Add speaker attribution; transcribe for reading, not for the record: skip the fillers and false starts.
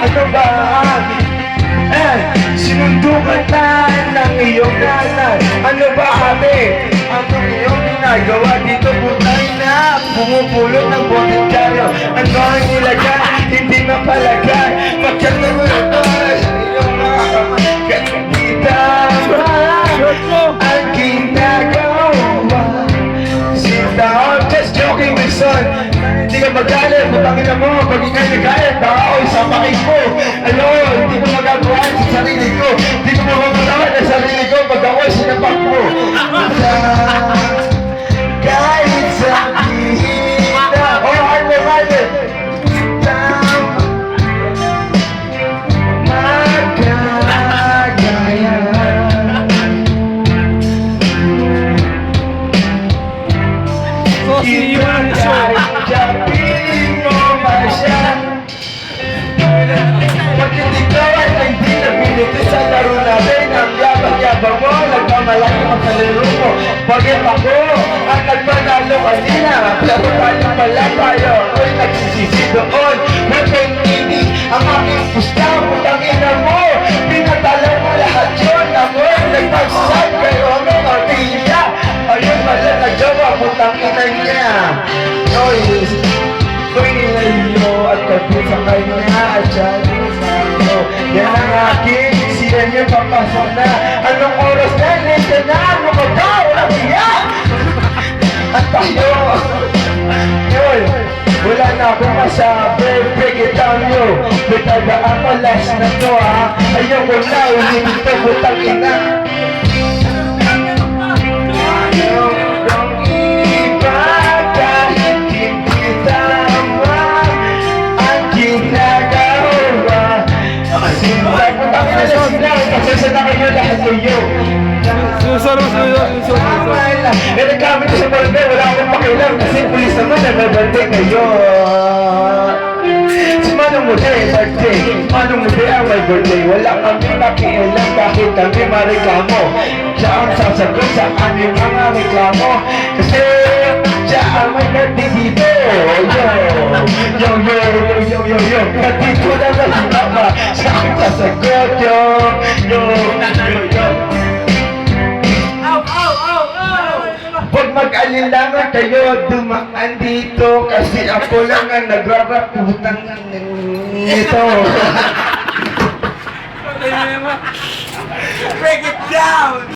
Speaker 1: Ano ba ang sinundo ka na ng iyong nanay? Ano ba ate? Ano iyong ginagawa dito? Butay na pumupulot ng botikaryo. Ano ang nilagay? Hindi mapalagay. Magkano mo ito sa iyong mga kamay? Kakita ang ginagawa. Sit down, just joking my son. Hindi ka magalit, butangin na mo. Pag ikay nagayat, baka sa pakik mo. Ano, hindi ko magagawa sa sarili ko. Hindi ko mapapatawad sa sarili ko pag ako'y sinapak mo. Kahit sa kita. Oh, ano. Nagmamalaki ang kalaro mo. Bakit ako ang nagpanalo kanina? Laro tayo pala tayo. Ako'y nagsisisi doon. Huwag kayong inig ang aking pusta. Putangina mo. Pinatala mo lahat yun. Ako'y nagpagsag kayo ng artilla. Ayun pala nagjawa. Putangina niya. Noise. Ko'y nilayo at kapit sa kanya. At siya sa iyo. Yan ang aking siya niya papasok na. Anong oras na? Lente na! Ano ka ba? Walang iyak! At tayo! Yun! Wala na akong masabi. Break it down yo! Bitaga ako last na to ha! Ayoko na! Ulitin to! Butang ina! Anong iba kahit hindi tama ang ginagawa. Sinta ko tapos na sila. Kasasana kayo lahat kayo. Nagkamit ko sa birthday, wala akong pakialam kasi pulis naman nag-birthday kayo. Si Manong Muday, birthday. Manong Muday ang may birthday. Wala kami pakialam kahit kami mareklamo. Siya ang sasagot sa aming mga reklamo. Kasi siya ang may birthday dito. Yo. Katito na si Mama. Siya ang sasagot. Yo. Huwag mag-alilangan kayo, dumaan dito kasi ako lang ang nagraraputan nito.
Speaker 2: Break it down!